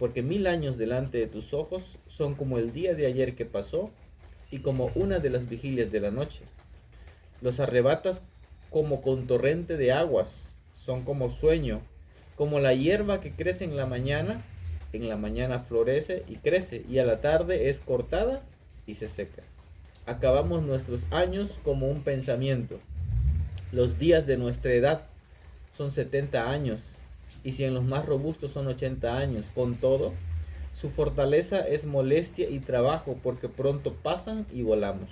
porque 1000 años delante de tus ojos son como el día de ayer que pasó y como una de las vigilias de la noche. Los arrebatas como con torrente de aguas, son como sueño, como la hierba que crece en la mañana florece y crece, y a la tarde es cortada y se seca. Acabamos nuestros años como un pensamiento. Los días de nuestra edad son 70 años, y si en los más robustos son 80 años, con todo, su fortaleza es molestia y trabajo, porque pronto pasan y volamos.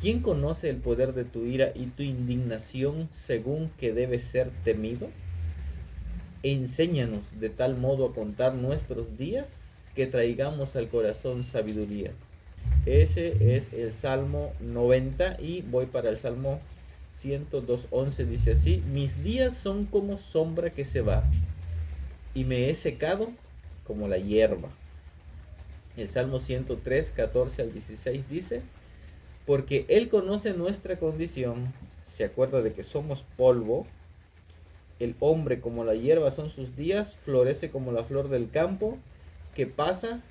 ¿Quién conoce el poder de tu ira y tu indignación según que debe ser temido? Enséñanos de tal modo a contar nuestros días que traigamos al corazón sabiduría. Ese es el Salmo 90 y voy para el Salmo 102:11. Dice así: mis días son como sombra que se va y me he secado como la hierba. El Salmo 103:14 al 16 dice: porque Él conoce nuestra condición, se acuerda de que somos polvo. El hombre como la hierba son sus días, florece como la flor del campo, que pasa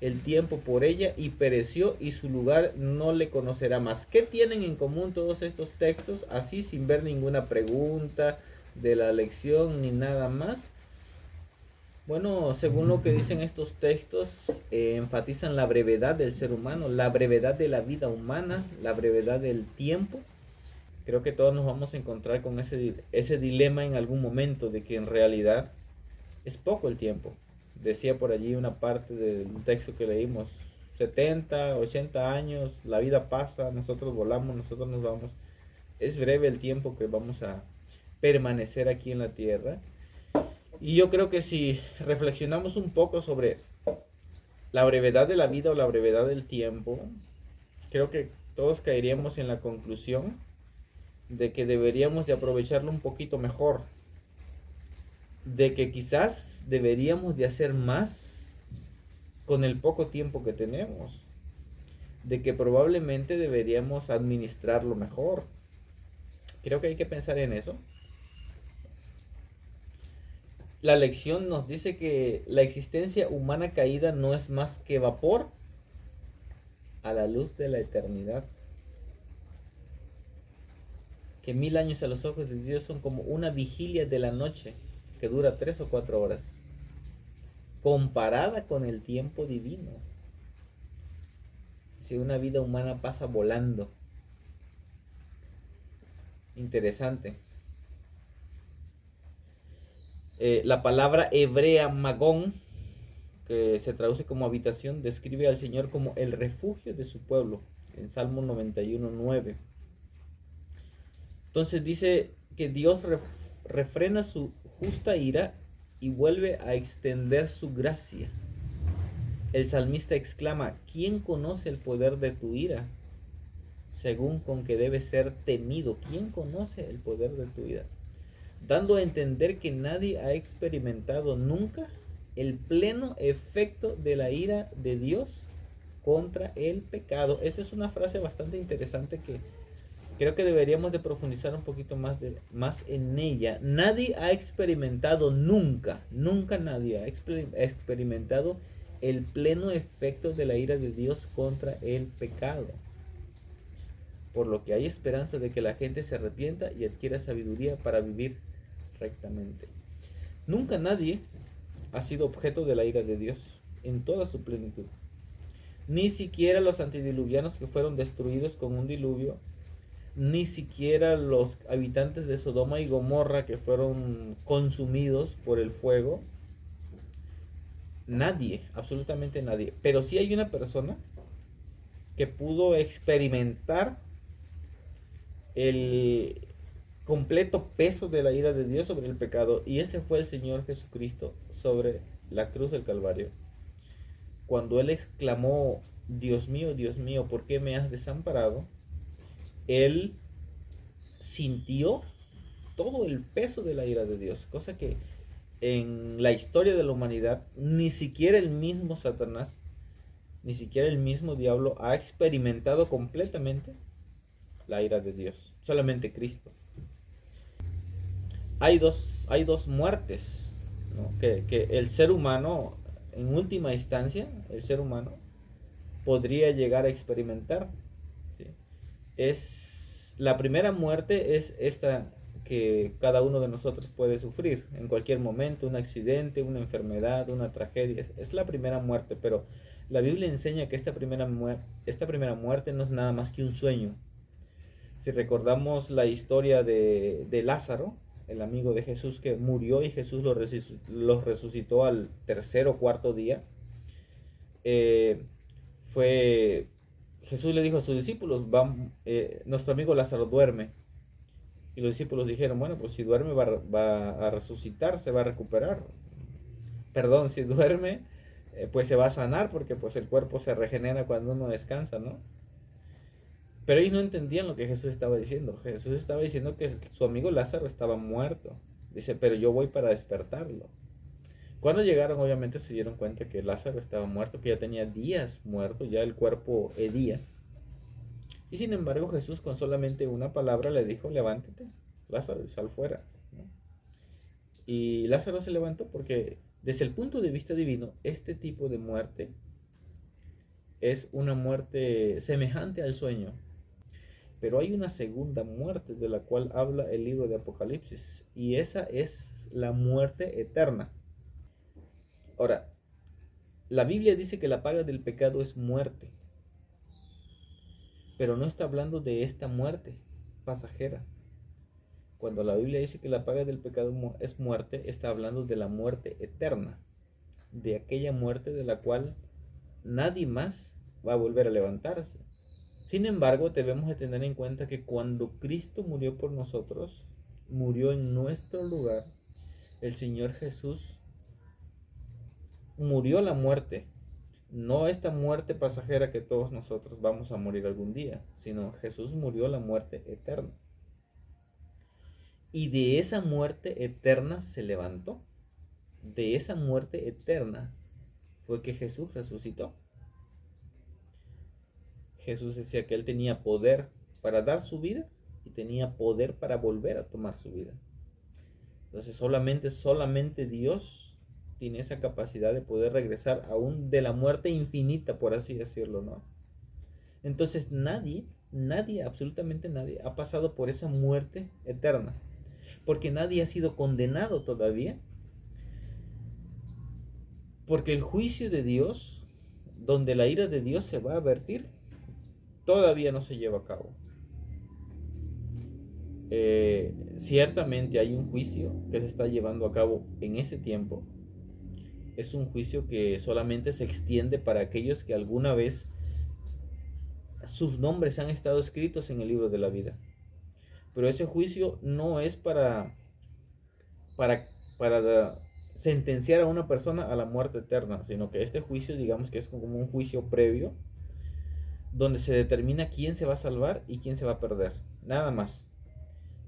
el tiempo por ella y pereció, y su lugar no le conocerá más. ¿Qué tienen en común todos estos textos? Así, sin ver ninguna pregunta de la lección ni nada más. Bueno, según lo que dicen estos textos, enfatizan la brevedad del ser humano, la brevedad de la vida humana, la brevedad del tiempo. Creo que todos nos vamos a encontrar con ese dilema en algún momento, de que en realidad es poco el tiempo. Decía por allí una parte del texto que leímos: 70, 80 años, la vida pasa, nosotros volamos, nosotros nos vamos. Es breve el tiempo que vamos a permanecer aquí en la tierra. Y yo creo que si reflexionamos un poco sobre la brevedad de la vida o la brevedad del tiempo, creo que todos caeríamos en la conclusión de que deberíamos de aprovecharlo un poquito mejor, de que quizás deberíamos de hacer más con el poco tiempo que tenemos, de que probablemente deberíamos administrarlo mejor. Creo que hay que pensar en eso. La lección nos dice que la existencia humana caída no es más que vapor a la luz de la eternidad. Que 1000 años a los ojos de Dios son como una vigilia de la noche que dura 3 o 4 horas, comparada con el tiempo divino. Si una vida humana pasa volando. Interesante. La palabra hebrea magón, que se traduce como habitación, describe al Señor como el refugio de su pueblo, en Salmo 91:9. Entonces dice que Dios refrena su justa ira y vuelve a extender su gracia. El salmista exclama: ¿quién conoce el poder de tu ira? Según con que debe ser temido. ¿Quién conoce el poder de tu ira? Dando a entender que nadie ha experimentado nunca el pleno efecto de la ira de Dios contra el pecado. Esta es una frase bastante interesante que creo que deberíamos de profundizar un poquito más en ella. Nadie ha experimentado nunca nadie ha experimentado el pleno efecto de la ira de Dios contra el pecado. Por lo que hay esperanza de que la gente se arrepienta y adquiera sabiduría para vivir rectamente. Nunca nadie ha sido objeto de la ira de Dios en toda su plenitud. Ni siquiera los antediluvianos, que fueron destruidos con un diluvio, ni siquiera los habitantes de Sodoma y Gomorra, que fueron consumidos por el fuego. Nadie, absolutamente nadie. Pero sí hay una persona que pudo experimentar el completo peso de la ira de Dios sobre el pecado, y ese fue el Señor Jesucristo sobre la cruz del Calvario. Cuando Él exclamó: Dios mío, ¿por qué me has desamparado?, Él sintió todo el peso de la ira de Dios, cosa que en la historia de la humanidad ni siquiera el mismo Satanás, ni siquiera el mismo diablo ha experimentado completamente la ira de Dios, solamente Cristo. Hay dos muertes ¿no? Que el ser humano, en última instancia, el ser humano podría llegar a experimentar, ¿sí? Es la primera muerte es esta que cada uno de nosotros puede sufrir en cualquier momento, un accidente, una enfermedad, una tragedia, es la primera muerte, pero la Biblia enseña que esta primera muerte no es nada más que un sueño. Si recordamos la historia de Lázaro, el amigo de Jesús que murió y Jesús lo resucitó al tercer o cuarto día, eh, fue Jesús le dijo a sus discípulos, nuestro amigo Lázaro duerme. Y los discípulos dijeron, bueno, pues si duerme va a resucitar, se va a recuperar. Perdón, si duerme, pues se va a sanar porque pues el cuerpo se regenera cuando uno descansa, ¿no? Pero ellos no entendían lo que Jesús estaba diciendo. Jesús estaba diciendo que su amigo Lázaro estaba muerto. Dice, pero yo voy para despertarlo. Cuando llegaron, obviamente se dieron cuenta que Lázaro estaba muerto, que ya tenía días muerto, ya el cuerpo hedía. Y sin embargo Jesús con solamente una palabra le dijo, levántate, Lázaro, y sal fuera, ¿no? Y Lázaro se levantó porque desde el punto de vista divino, este tipo de muerte es una muerte semejante al sueño. Pero hay una segunda muerte de la cual habla el libro de Apocalipsis, y esa es la muerte eterna. Ahora, la Biblia dice que la paga del pecado es muerte, pero no está hablando de esta muerte pasajera. Cuando la Biblia dice que la paga del pecado es muerte, está hablando de la muerte eterna, de aquella muerte de la cual nadie más va a volver a levantarse. Sin embargo, debemos de tener en cuenta que cuando Cristo murió por nosotros, murió en nuestro lugar, el Señor Jesús murió la muerte, no esta muerte pasajera que todos nosotros vamos a morir algún día, sino Jesús murió la muerte eterna. Y de esa muerte eterna se levantó. De esa muerte eterna fue que Jesús resucitó. Jesús decía que él tenía poder para dar su vida y tenía poder para volver a tomar su vida. Entonces solamente Dios tiene esa capacidad de poder regresar aún de la muerte infinita, por así decirlo, ¿no? Entonces nadie, absolutamente nadie, ha pasado por esa muerte eterna. Porque nadie ha sido condenado todavía. Porque el juicio de Dios, donde la ira de Dios se va a vertir, todavía no se lleva a cabo. Ciertamente hay un juicio que se está llevando a cabo en ese tiempo. Es un juicio que solamente se extiende para aquellos que alguna vez sus nombres han estado escritos en el libro de la vida. Pero ese juicio no es para, para sentenciar a una persona a la muerte eterna, sino que este juicio, digamos que es como un juicio previo, donde se determina quién se va a salvar y quién se va a perder. Nada más.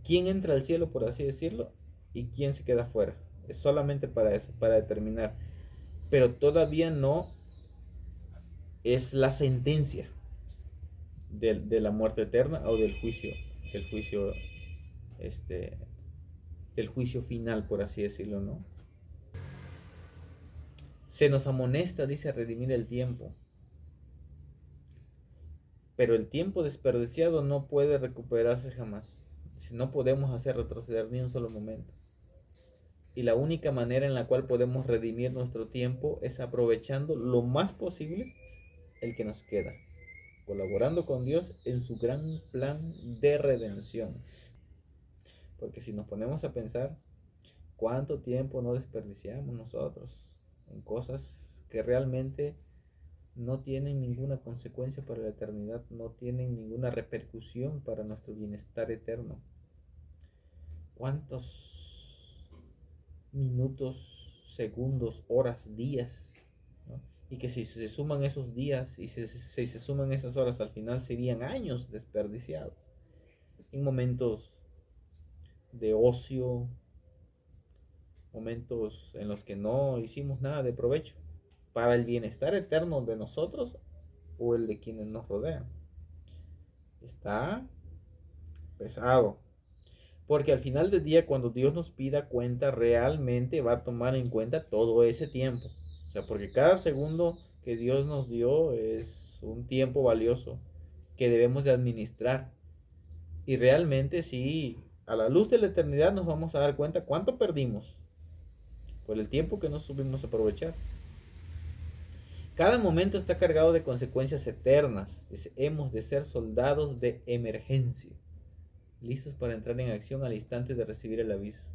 Quién entra al cielo, por así decirlo, y quién se queda fuera. Es solamente para eso, para determinar. Pero todavía no es la sentencia de la muerte eterna o del juicio, este, del juicio final, por así decirlo, ¿no? Se nos amonesta, dice, a redimir el tiempo. Pero el tiempo desperdiciado no puede recuperarse jamás. No podemos hacer retroceder ni un solo momento. Y la única manera en la cual podemos redimir nuestro tiempo es aprovechando lo más posible el que nos queda, colaborando con Dios en su gran plan de redención. Porque si nos ponemos a pensar, ¿cuánto tiempo no desperdiciamos nosotros en cosas que realmente no tienen ninguna consecuencia para la eternidad, no tienen ninguna repercusión para nuestro bienestar eterno? ¿Cuántos minutos, segundos, horas, días, ¿no? Y que si se suman esos días y si se suman esas horas, al final serían años desperdiciados en momentos de ocio, momentos en los que no hicimos nada de provecho para el bienestar eterno de nosotros o el de quienes nos rodean. Está pesado. Porque al final del día, cuando Dios nos pida cuenta, realmente va a tomar en cuenta todo ese tiempo. O sea, porque cada segundo que Dios nos dio es un tiempo valioso que debemos de administrar. Y realmente sí, a la luz de la eternidad nos vamos a dar cuenta cuánto perdimos por el tiempo que no supimos aprovechar. Cada momento está cargado de consecuencias eternas. Hemos de ser soldados de emergencia, listos para entrar en acción al instante de recibir el aviso.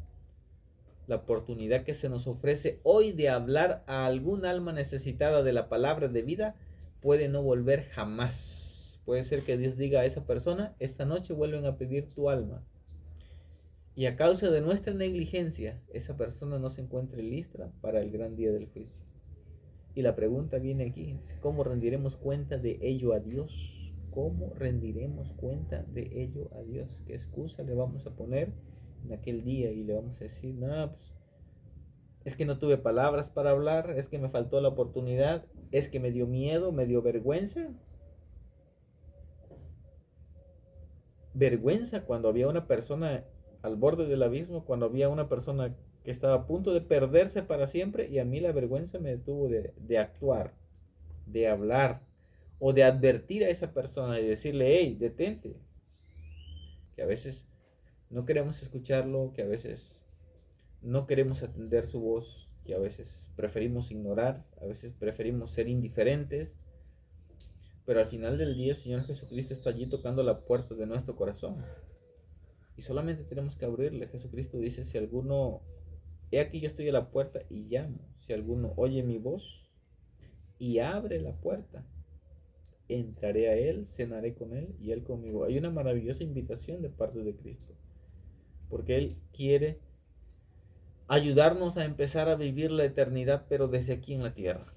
La oportunidad que se nos ofrece hoy de hablar a algún alma necesitada de la palabra de vida puede no volver jamás. Puede ser que Dios diga a esa persona: esta noche vuelven a pedir tu alma. Y a causa de nuestra negligencia, esa persona no se encuentre lista para el gran día del juicio. Y la pregunta viene aquí: ¿cómo rendiremos cuenta de ello a Dios? ¿Cómo rendiremos cuenta de ello a Dios? ¿Qué excusa le vamos a poner en aquel día? Y le vamos a decir: no, pues es que no tuve palabras para hablar, es que me faltó la oportunidad, es que me dio miedo, me dio vergüenza. Vergüenza cuando había una persona al borde del abismo, cuando había una persona que estaba a punto de perderse para siempre, y a mí la vergüenza me detuvo de actuar, de hablar o de advertir a esa persona y decirle: hey, detente. Que a veces no queremos escucharlo, que a veces no queremos atender su voz, que a veces preferimos ignorar, a veces preferimos ser indiferentes, pero al final del día el Señor Jesucristo está allí tocando la puerta de nuestro corazón y solamente tenemos que abrirle. Jesucristo dice: si alguno, he aquí yo estoy a la puerta y llamo, si alguno oye mi voz y abre la puerta, entraré a él, cenaré con él y él conmigo. Hay una maravillosa invitación de parte de Cristo, porque Él quiere ayudarnos a empezar a vivir la eternidad, pero desde aquí en la tierra.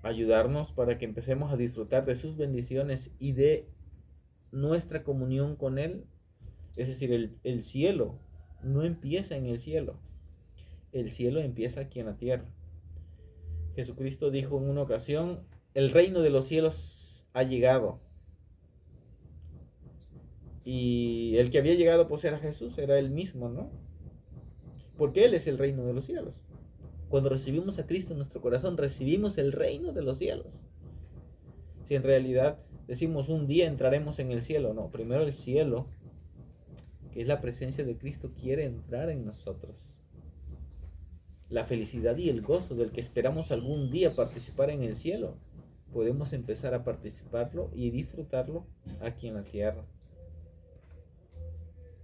Ayudarnos para que empecemos a disfrutar de sus bendiciones y de nuestra comunión con Él. Es decir, el cielo no empieza en el cielo. El cielo empieza aquí en la tierra. Jesucristo dijo en una ocasión: el reino de los cielos ha llegado. Y el que había llegado pues era Jesús, era Él mismo, ¿no? Porque Él es el reino de los cielos. Cuando recibimos a Cristo en nuestro corazón, recibimos el reino de los cielos. Si en realidad decimos un día entraremos en el cielo, no, primero el cielo, que es la presencia de Cristo, quiere entrar en nosotros. La felicidad y el gozo del que esperamos algún día participar en el cielo, podemos empezar a participarlo y disfrutarlo aquí en la tierra.